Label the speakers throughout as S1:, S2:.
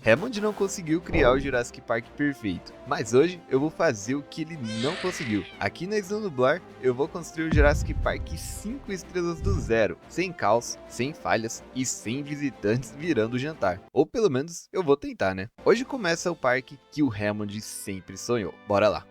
S1: Hammond não conseguiu criar o Jurassic Park perfeito, mas hoje eu vou fazer o que ele não conseguiu. Aqui na Isla Nublar, eu vou construir o Jurassic Park 5 estrelas do zero, sem caos, sem falhas e sem visitantes virando o jantar. Ou pelo menos eu vou tentar, né? Hoje começa o parque que o Hammond sempre sonhou. Bora lá!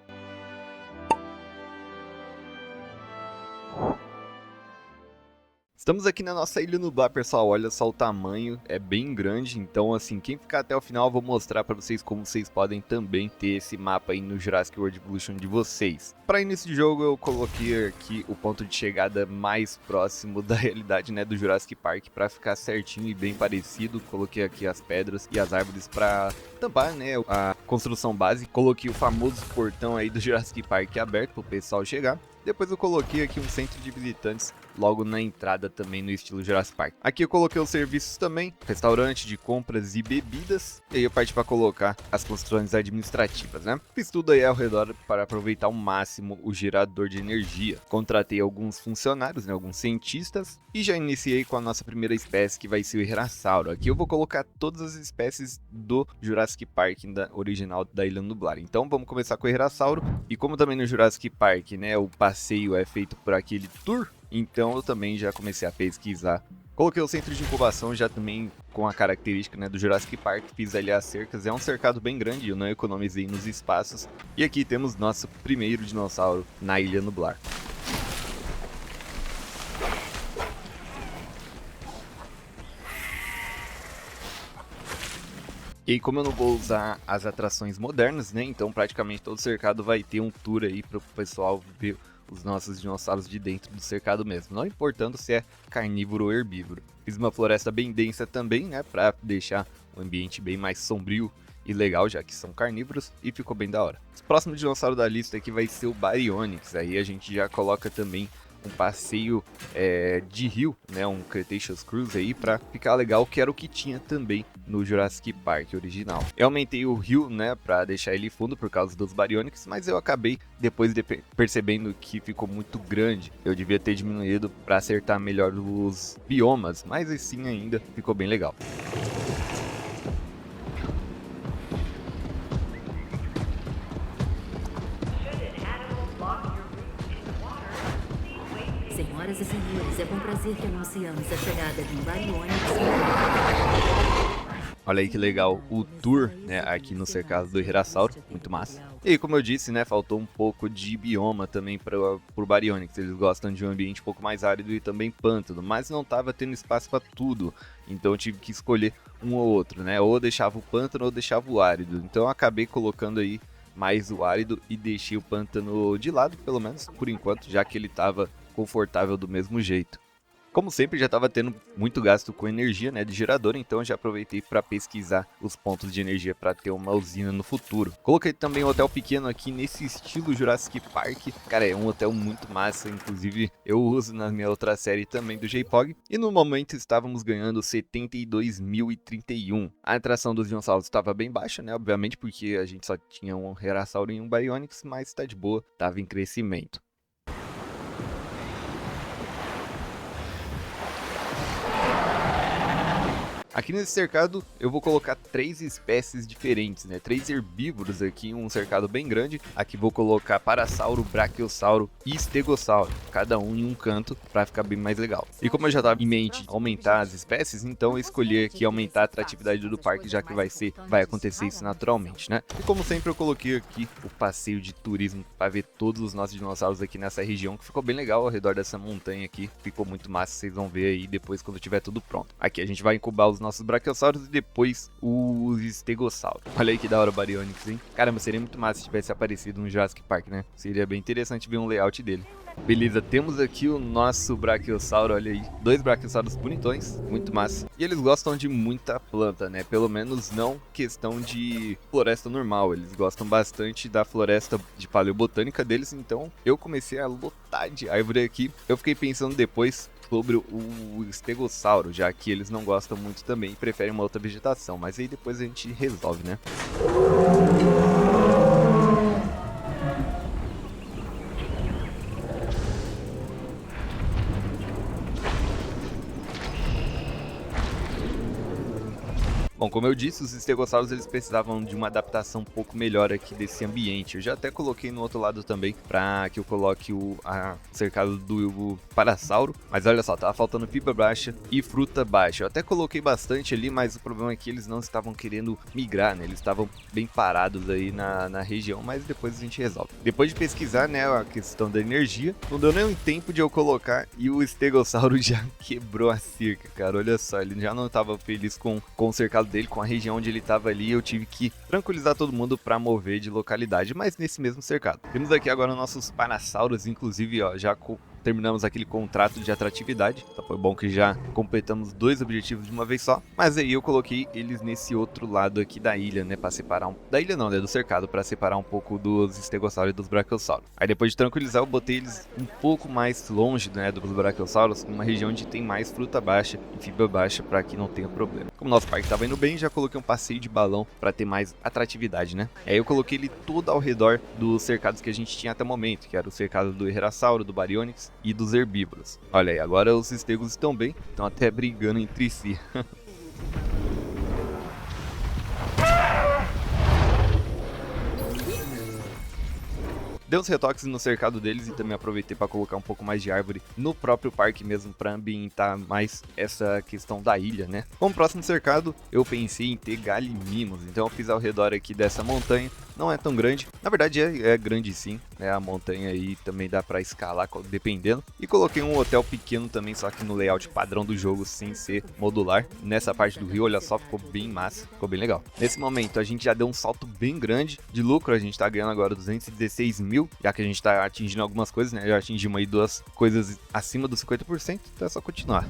S1: Estamos aqui na nossa Ilha Nublar, pessoal, olha só o tamanho, é bem grande, então assim, quem ficar até o final eu vou mostrar para vocês como vocês podem também ter esse mapa aí no Jurassic World Evolution de vocês. Para início de jogo eu coloquei aqui o ponto de chegada mais próximo da realidade, né, do Jurassic Park, para ficar certinho e bem parecido. Coloquei aqui as pedras e as árvores para tampar, né, a construção base. Coloquei o famoso portão aí do Jurassic Park aberto para o pessoal chegar. Depois eu coloquei aqui um centro de visitantes logo na entrada também no estilo Jurassic Park. Aqui eu coloquei os serviços também, restaurante de compras e bebidas. E aí eu parti para colocar as construções administrativas, né? Fiz tudo aí ao redor para aproveitar ao máximo o gerador de energia. Contratei alguns funcionários, né, alguns cientistas. E já iniciei com a nossa primeira espécie, que vai ser o Herassauro. Aqui eu vou colocar todas as espécies do Jurassic Park original da Ilha Nublar. Então vamos começar com o Herassauro. E como também no Jurassic Park, né, o passeio é feito por aquele tour, então eu também já comecei a pesquisar. Coloquei o centro de incubação já também com a característica, né, do Jurassic Park. Fiz ali as cercas, é um cercado bem grande, eu não economizei nos espaços. E aqui temos nosso primeiro dinossauro na Ilha Nublar. E aí, como eu não vou usar as atrações modernas, né, então praticamente todo cercado vai ter um tour aí para o pessoal ver os nossos dinossauros de dentro do cercado mesmo, não importando se é carnívoro ou herbívoro. Fiz uma floresta bem densa também, né, para deixar o ambiente bem mais sombrio e legal, já que são carnívoros, e ficou bem da hora. O próximo dinossauro da lista aqui vai ser o Baryonyx. Aí a gente já coloca também um passeio de rio, né, um Cretaceous Cruise aí pra ficar legal, que era o que tinha também no Jurassic Park original. Eu aumentei o rio, né, pra deixar ele fundo por causa dos Baryonyx, mas eu acabei depois percebendo que ficou muito grande. Eu devia ter diminuído pra acertar melhor os biomas, mas assim ainda ficou bem legal.
S2: Senhoras e senhores, é com prazer que anunciamos a chegada de um Baryonyx.
S1: Olha aí que legal o tour, né, aqui no cercado do Herassauro, muito massa. E como eu disse, né, faltou um pouco de bioma também pro Baryonyx. Eles gostam de um ambiente um pouco mais árido e também pântano, mas não tava tendo espaço para tudo. Então eu tive que escolher um ou outro, né, ou deixava o pântano ou deixava o árido. Então eu acabei colocando aí mais o árido e deixei o pântano de lado, pelo menos por enquanto, já que ele tava confortável do mesmo jeito. Como sempre, já estava tendo muito gasto com energia, né, de gerador, então eu já aproveitei para pesquisar os pontos de energia para ter uma usina no futuro. Coloquei também um hotel pequeno aqui nesse estilo Jurassic Park. Cara, é um hotel muito massa, inclusive eu uso na minha outra série também do JPOG. E no momento estávamos ganhando 72.031. A atração dos dinossauros estava bem baixa, né, obviamente, porque a gente só tinha um Herassauro e um Baryonyx, mas tá de boa, estava em crescimento. Aqui nesse cercado eu vou colocar 3 espécies diferentes, né? 3 herbívoros aqui, um cercado bem grande. Aqui vou colocar Parasauro, Brachiosauro e Stegossauro, cada um em um canto para ficar bem mais legal. E como eu já estava em mente aumentar as espécies, então eu escolhi aqui aumentar a atratividade do parque, já que vai acontecer isso naturalmente, né? E como sempre eu coloquei aqui o passeio de turismo para ver todos os nossos dinossauros aqui nessa região, que ficou bem legal ao redor dessa montanha aqui. Ficou muito massa, vocês vão ver aí depois quando tiver tudo pronto. Aqui a gente vai incubar os nossos Brachiosauros e depois os Stegossauros. Olha aí que da hora o Baryonyx, hein? Caramba, seria muito massa se tivesse aparecido no Jurassic Park, né? Seria bem interessante ver um layout dele. Beleza, temos aqui o nosso Brachiosauro, olha aí. 2 Brachiosauros bonitões, muito massa. E eles gostam de muita planta, né? Pelo menos não questão de floresta normal. Eles gostam bastante da floresta de paleobotânica deles, então eu comecei a lotar de árvore aqui. Eu fiquei pensando depois sobre o Stegossauro, já que eles não gostam muito também e preferem uma outra vegetação, mas aí depois a gente resolve, né? Bom, como eu disse, os estegossauros eles precisavam de uma adaptação um pouco melhor aqui desse ambiente. Eu já até coloquei no outro lado também, para que eu coloque o cercado do parasauro. Mas olha só, tava faltando fibra baixa e fruta baixa. Eu até coloquei bastante ali, mas o problema é que eles não estavam querendo migrar, né? Eles estavam bem parados aí na região, mas depois a gente resolve. Depois de pesquisar, né, a questão da energia, não deu nem um tempo de eu colocar e o estegossauro já quebrou a cerca, cara. Olha só, ele já não estava feliz com o cercado dele, com a região onde ele estava ali. Eu tive que tranquilizar todo mundo para mover de localidade, mas nesse mesmo cercado. Temos aqui agora nossos parasauros, inclusive, ó, já terminamos aquele contrato de atratividade, então foi bom que já completamos 2 objetivos de uma vez só, mas aí eu coloquei eles nesse outro lado aqui da ilha, né, para separar da ilha não, né, do cercado, para separar um pouco dos estegossauros e dos brachiosauros. Aí depois de tranquilizar, eu botei eles um pouco mais longe, né, dos brachiosauros, numa região onde tem mais fruta baixa e fibra baixa, para que não tenha problema. Como nosso parque estava indo bem, já coloquei um passeio de balão para ter mais atratividade, né. Aí eu coloquei ele todo ao redor dos cercados que a gente tinha até o momento, que era o cercado do Herrerasauro, do Baryonyx e dos herbívoros. Olha aí, agora os estegos estão bem, estão até brigando entre si. Dei uns retoques no cercado deles e também aproveitei para colocar um pouco mais de árvore no próprio parque mesmo, para ambientar mais essa questão da ilha, né? Como próximo cercado, eu pensei em ter galimimos, então eu fiz ao redor aqui dessa montanha. Não é tão grande, na verdade é grande sim, né? A montanha aí também dá para escalar dependendo. E coloquei um hotel pequeno também, só que no layout padrão do jogo, sem ser modular. Nessa parte do rio, olha só, ficou bem massa, ficou bem legal. Nesse momento a gente já deu um salto bem grande de lucro, a gente tá ganhando agora 216 mil, já que a gente tá atingindo algumas coisas, né? Já atingimos aí 2 coisas acima dos 50%, então é só continuar.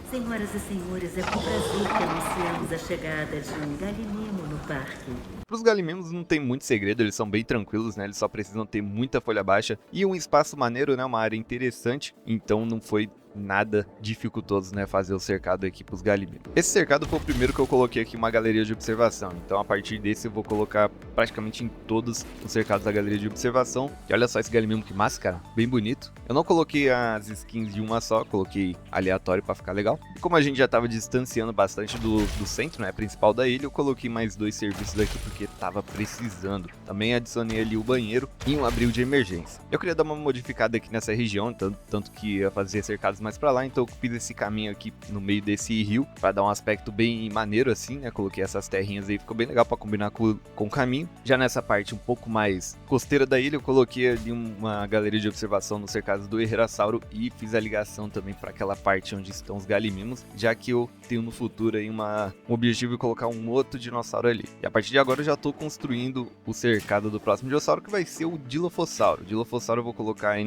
S2: Senhoras e senhores, é com prazer que anunciamos a chegada de um galimimo no parque.
S1: Para os galimimos não tem muito segredo, eles são bem tranquilos, né? Eles só precisam ter muita folha baixa e um espaço maneiro, né? Uma área interessante, então não foi nada dificultoso, né, fazer o cercado aqui para os galimimos. Esse cercado foi o primeiro que eu coloquei aqui uma galeria de observação, então a partir desse eu vou colocar praticamente em todos os cercados da galeria de observação. E olha só esse galimimo que massa, cara, bem bonito. Eu não coloquei as skins de uma só, coloquei aleatório para ficar legal. E como a gente já estava distanciando bastante do centro, né, principal da ilha, eu coloquei mais 2 serviços aqui porque tava precisando. Também adicionei ali o banheiro e um abrigo de emergência. Eu queria dar uma modificada aqui nessa região, tanto que ia fazer cercados mais pra lá, então eu fiz esse caminho aqui no meio desse rio para dar um aspecto bem maneiro assim, né? Coloquei essas terrinhas aí, ficou bem legal para combinar com o caminho. Já nessa parte um pouco mais costeira da ilha, eu coloquei ali uma galeria de observação no cercado do Herrerasauro e fiz a ligação também para aquela parte onde estão os galimimos, já que eu tenho no futuro aí um objetivo de colocar um outro dinossauro ali. E a partir de agora eu já tô construindo o cercado do próximo dinossauro, que vai ser o Dilophosauro. O Dilophosauro eu vou colocar aí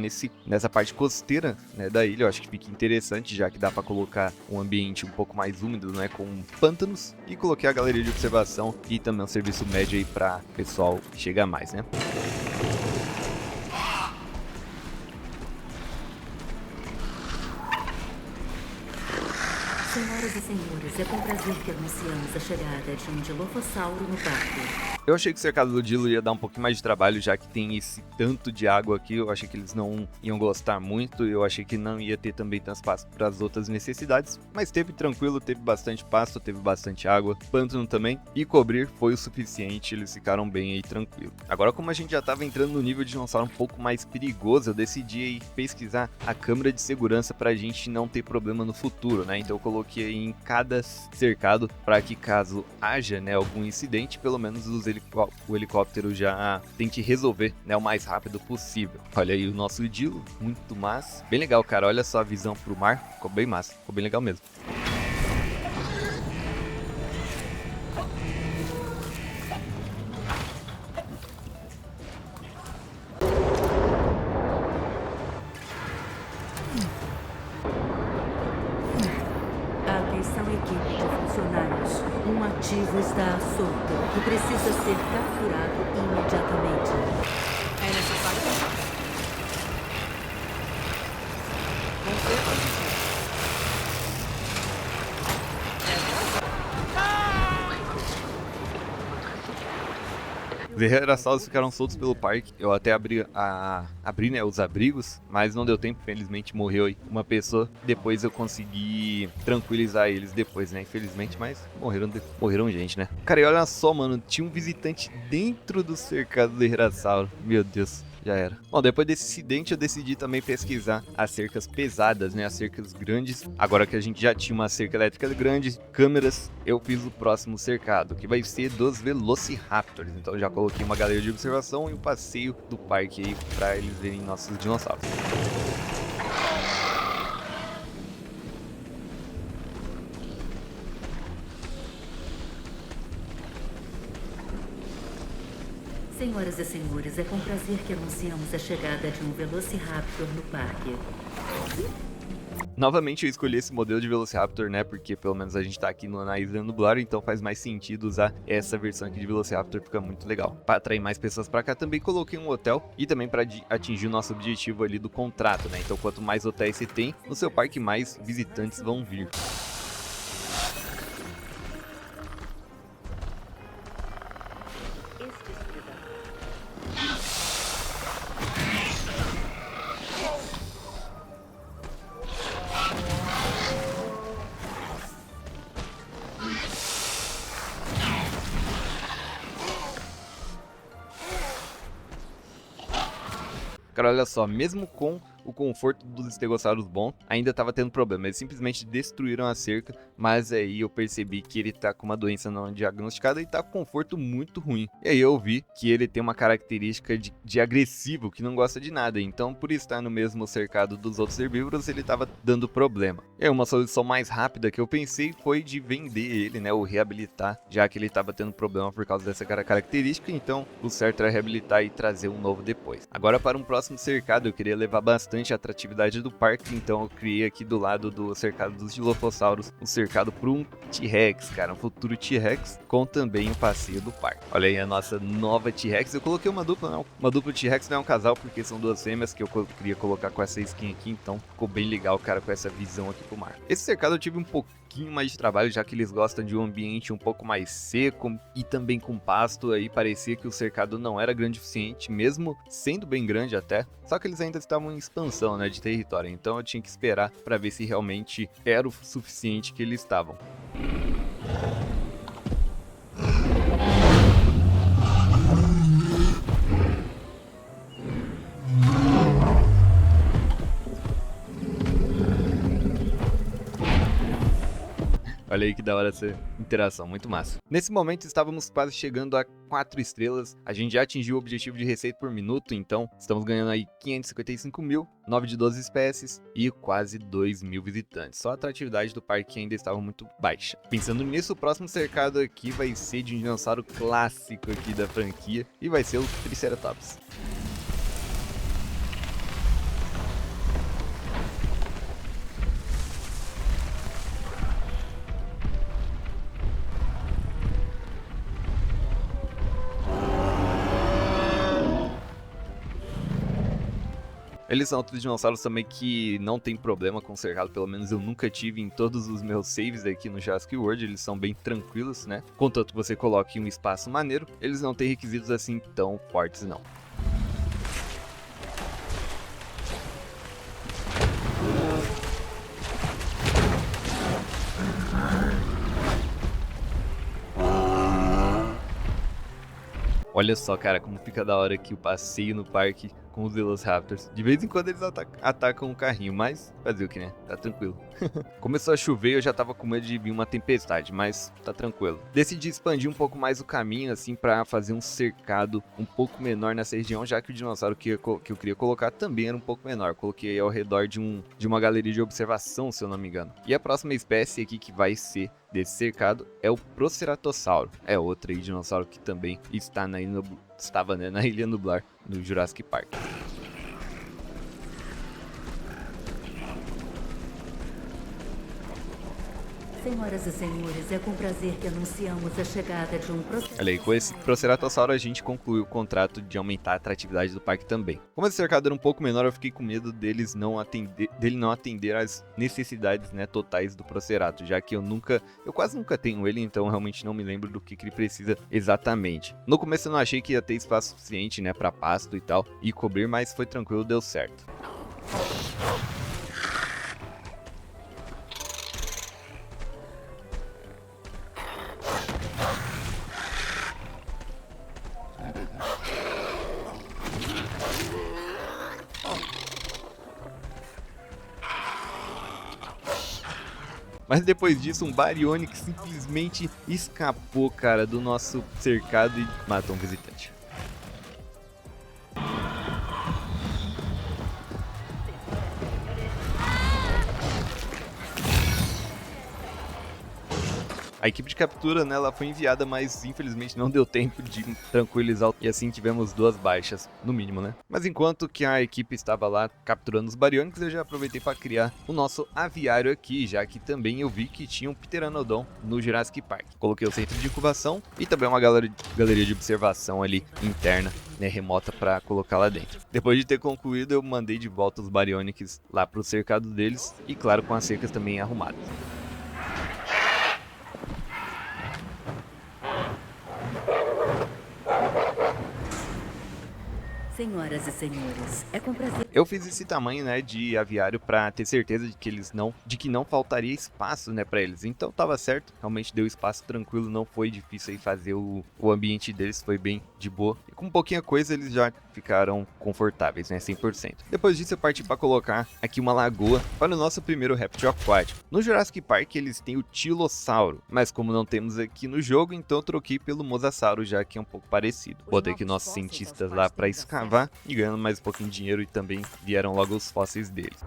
S1: nessa parte costeira, né, da ilha. Eu acho que fica interessante, já que dá para colocar um ambiente um pouco mais úmido, né, com pântanos, e coloquei a galeria de observação e também um serviço médio aí para pessoal chegar mais, né?
S2: Senhoras e senhores, é com prazer que anunciamos a chegada de um Dilophosauro no parque.
S1: Eu achei que o cercado do Dilo ia dar um pouquinho mais de trabalho, já que tem esse tanto de água aqui. Eu achei que eles não iam gostar muito. Eu achei que não ia ter também tanto espaço para as outras necessidades. Mas teve tranquilo, teve bastante pasto, teve bastante água, pântano também. E cobrir foi o suficiente, eles ficaram bem aí tranquilo. Agora, como a gente já estava entrando no nível de dinossauro um pouco mais perigoso, eu decidi aí pesquisar a câmera de segurança para a gente não ter problema no futuro, né? Então eu coloquei aí em cada cercado para que caso haja, né, algum incidente, pelo menos o helicóptero já tente resolver, né, o mais rápido possível. Olha aí o nosso Dilo, muito massa. Bem legal, cara. Olha só a visão pro mar. Ficou bem massa. Ficou bem legal mesmo.
S2: Atenção, equipe de funcionários. Um ativo está solto e precisa ser capturado imediatamente.
S3: É necessário pensar.
S1: Os Herasauros ficaram soltos pelo parque. Eu até abri, né, os abrigos, mas não deu tempo. Infelizmente morreu aí uma pessoa. Depois eu consegui tranquilizar eles depois, né? Infelizmente, mas morreram gente, né? Cara, e olha só, mano. Tinha um visitante dentro do cercado do Herasauro. Meu Deus. Já era. Bom, depois desse incidente eu decidi também pesquisar as cercas pesadas, né? As cercas grandes. Agora que a gente já tinha uma cerca elétrica grande, câmeras, eu fiz o próximo cercado, que vai ser dos Velociraptors. Então eu já coloquei uma galeria de observação e um passeio do parque aí pra eles verem nossos dinossauros.
S2: Senhoras e senhores, é com prazer que anunciamos a chegada de um Velociraptor no parque.
S1: Novamente eu escolhi esse modelo de Velociraptor, né, porque pelo menos a gente tá aqui na Ilha Nublar, então faz mais sentido usar essa versão aqui de Velociraptor, fica muito legal. Para atrair mais pessoas para cá, também coloquei um hotel e também para atingir o nosso objetivo ali do contrato, né, então quanto mais hotéis você tem no seu parque, mais visitantes vão vir. Cara, olha só, mesmo com o conforto dos estegossauros bom, ainda tava tendo problema. Eles simplesmente destruíram a cerca, mas aí eu percebi que ele tá com uma doença não diagnosticada e tá com conforto muito ruim. E aí eu vi que ele tem uma característica de agressivo, que não gosta de nada. Então, por estar no mesmo cercado dos outros herbívoros, ele tava dando problema. E aí uma solução mais rápida que eu pensei foi de vender ele, né, ou reabilitar, já que ele tava tendo problema por causa dessa característica. Então, o certo era reabilitar e trazer um novo depois. Agora, para um próximo cercado, eu queria levar bastante a atratividade do parque, então eu criei aqui do lado do cercado dos Dilophosaurus um cercado para um T-Rex, cara, um futuro T-Rex, com também o passeio do parque. Olha aí a nossa nova T-Rex. Eu coloquei uma dupla T-Rex, não é um casal, porque são duas fêmeas que eu queria colocar com essa skin aqui, então ficou bem legal, cara, com essa visão aqui pro mar. Esse cercado eu tive um pouquinho mais de trabalho, já que eles gostam de um ambiente um pouco mais seco e também com pasto. Aí parecia que o cercado não era grande o suficiente, mesmo sendo bem grande até, só que eles ainda estavam em expansão, né, de território, então eu tinha que esperar para ver se realmente era o suficiente que eles estavam. Olha aí que da hora essa interação, muito massa. Nesse momento estávamos quase chegando a 4 estrelas, a gente já atingiu o objetivo de receita por minuto, então estamos ganhando aí 555 mil, 9 de 12 espécies e quase 2 mil visitantes. Só a atratividade do parque ainda estava muito baixa. Pensando nisso, o próximo cercado aqui vai ser de um dinossauro clássico aqui da franquia e vai ser o Triceratops. Eles são outros dinossauros também que não tem problema com cercado, pelo menos eu nunca tive em todos os meus saves aqui no Jurassic World, eles são bem tranquilos, né? Contanto que você coloque um espaço maneiro, eles não têm requisitos assim tão fortes não. Olha só, cara, como fica da hora aqui o passeio no parque com os Velociraptors. De vez em quando eles atacam o carrinho, mas fazer o que, né? Tá tranquilo. Começou a chover, eu já tava com medo de vir uma tempestade, mas tá tranquilo. Decidi expandir um pouco mais o caminho, assim, pra fazer um cercado um pouco menor nessa região, já que o dinossauro que eu queria colocar também era um pouco menor. Coloquei ao redor de uma galeria de observação, se eu não me engano. E a próxima espécie aqui que vai ser desse cercado é o Proceratossauro. É outra aí dinossauro que também está estava, né, na Ilha Nublar, no Jurassic Park.
S2: Senhoras e senhores, é com prazer que anunciamos a chegada de um
S1: Olha aí, com esse Proceratossauro a gente concluiu o contrato de aumentar a atratividade do parque também. Como esse cercado era um pouco menor, eu fiquei com medo dele não atender às necessidades, né, totais do Procerato, já que eu quase nunca tenho ele, então realmente não me lembro do que ele precisa exatamente. No começo eu não achei que ia ter espaço suficiente, né, para pasto e tal, e cobrir, mas foi tranquilo, deu certo. Mas depois disso, um Baryonyx simplesmente escapou, cara, do nosso cercado e matou um visitante. A equipe de captura, né, ela foi enviada, mas infelizmente não deu tempo de tranquilizar e assim tivemos 2 baixas, no mínimo, né? Mas enquanto que a equipe estava lá capturando os Baryonyx, eu já aproveitei para criar o nosso aviário aqui, já que também eu vi que tinha um Pteranodon no Jurassic Park. Coloquei o centro de incubação e também uma galeria de observação ali interna, né, remota para colocar lá dentro. Depois de ter concluído, eu mandei de volta os Baryonyx lá para o cercado deles e claro, com as cercas também arrumadas.
S2: Senhoras e senhores, é com prazer.
S1: Eu fiz esse tamanho, né, de aviário para ter certeza de que não faltaria espaço, né, para eles. Então tava certo, realmente deu espaço tranquilo, não foi difícil aí fazer o ambiente deles, foi bem de boa. E com pouquinha coisa eles já ficaram confortáveis, né, 100%. Depois disso eu parti para colocar aqui uma lagoa para o nosso primeiro réptil aquático. No Jurassic Park eles têm o Tilossauro, mas como não temos aqui no jogo, então eu troquei pelo Mosasauro, já que é um pouco parecido. Botei aqui nossos cientistas lá para escavar e ganhando mais um pouquinho de dinheiro e também vieram logo os fósseis deles.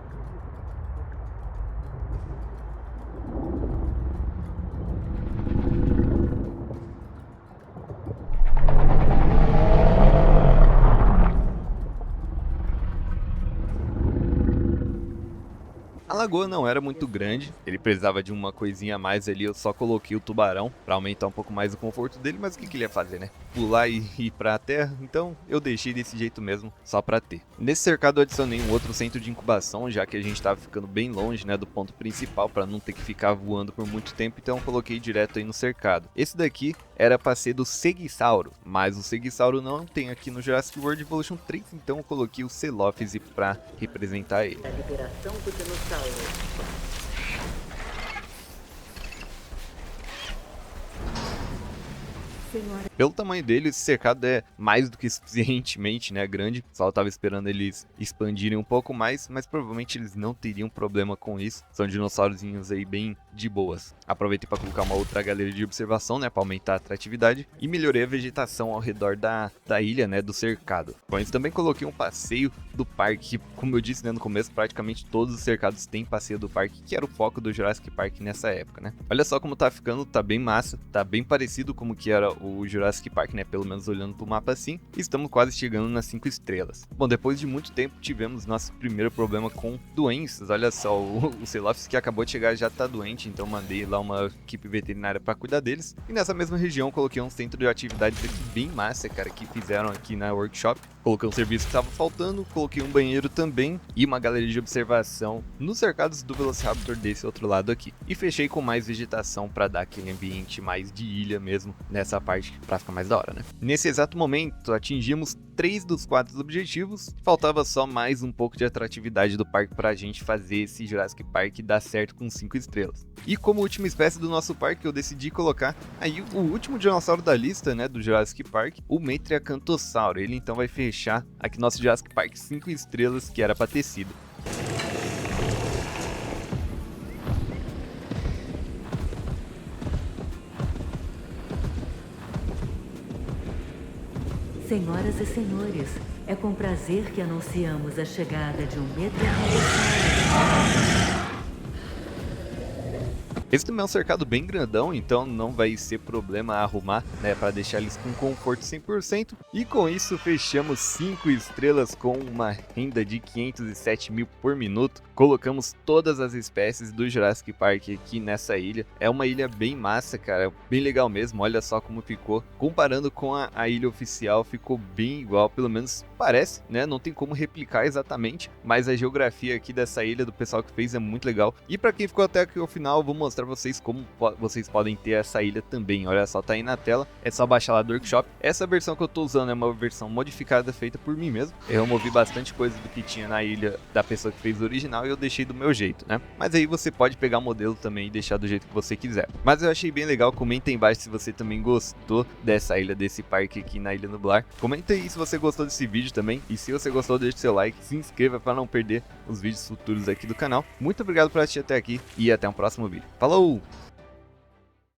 S1: A lagoa não era muito grande, ele precisava de uma coisinha a mais ali, eu só coloquei o tubarão para aumentar um pouco mais o conforto dele, mas o que ele ia fazer, né? Pular e ir pra terra, então eu deixei desse jeito mesmo, só pra ter. Nesse cercado eu adicionei um outro centro de incubação, já que a gente tava ficando bem longe, né, do ponto principal, para não ter que ficar voando por muito tempo, então eu coloquei direto aí no cercado. Esse daqui era pra ser do Seguissauro, mas o Seguissauro não tem aqui no Jurassic World Evolution 3, então eu coloquei o Celophis para representar ele.
S2: A liberação do dinossauro. Senhora.
S1: Pelo tamanho dele, esse cercado é mais do que suficientemente, né, grande. Só eu tava esperando eles expandirem um pouco mais, mas provavelmente eles não teriam problema com isso. São dinossaurozinhos aí bem de boas. Aproveitei para colocar uma outra galeria de observação, né, para aumentar a atratividade. E melhorei a vegetação ao redor da ilha, né, do cercado. Com isso também coloquei um passeio do parque. Como eu disse, né, no começo, praticamente todos os cercados têm passeio do parque, que era o foco do Jurassic Park nessa época, né. Olha só como tá ficando, tá bem massa. Tá bem parecido como que era o Jurassic Park, né, pelo menos olhando pro mapa assim, e estamos quase chegando nas 5 estrelas. Bom, depois de muito tempo tivemos nosso primeiro problema com doenças. Olha só, o Celophis que acabou de chegar já tá doente, então mandei lá uma equipe veterinária para cuidar deles. E nessa mesma região coloquei um centro de atividades aqui bem massa, cara, que fizeram aqui na workshop. Coloquei um serviço que estava faltando, coloquei um banheiro também e uma galeria de observação nos cercados do Velociraptor desse outro lado aqui. E fechei com mais vegetação para dar aquele ambiente mais de ilha mesmo nessa parte para ficar mais da hora, né? Nesse exato momento atingimos 3 dos 4 objetivos, faltava só mais um pouco de atratividade do parque para a gente fazer esse Jurassic Park dar certo com 5 estrelas. E como última espécie do nosso parque eu decidi colocar aí o último dinossauro da lista, né, do Jurassic Park, o Metriacantossauro. Ele então vai fechar aqui nosso Jurassic Park 5 estrelas que era para ter sido.
S2: Senhoras e senhores, é com prazer que anunciamos a chegada de um Metriacantossauro.
S1: Esse também é um cercado bem grandão, então não vai ser problema arrumar, né, para deixar eles com conforto 100%. E com isso fechamos 5 estrelas com uma renda de 507 mil por minuto. Colocamos todas as espécies do Jurassic Park aqui nessa ilha. É uma ilha bem massa, cara, bem legal mesmo. Olha só como ficou. Comparando com a ilha oficial, ficou bem igual, pelo menos parece, né? Não tem como replicar exatamente, mas a geografia aqui dessa ilha do pessoal que fez é muito legal. E para quem ficou até aqui ao final, eu vou mostrar pra vocês como vocês podem ter essa ilha também. Olha só, tá aí na tela, é só baixar lá do Workshop. Essa versão que eu tô usando é uma versão modificada, feita por mim mesmo. Eu removi bastante coisa do que tinha na ilha da pessoa que fez o original e eu deixei do meu jeito, né? Mas aí você pode pegar o modelo também e deixar do jeito que você quiser. Mas eu achei bem legal, comenta aí embaixo se você também gostou dessa ilha, desse parque aqui na Ilha Nublar. Comenta aí se você gostou desse vídeo também, e se você gostou, deixe seu like, se inscreva para não perder os vídeos futuros aqui do canal. Muito obrigado por assistir até aqui e até um próximo vídeo. Falou!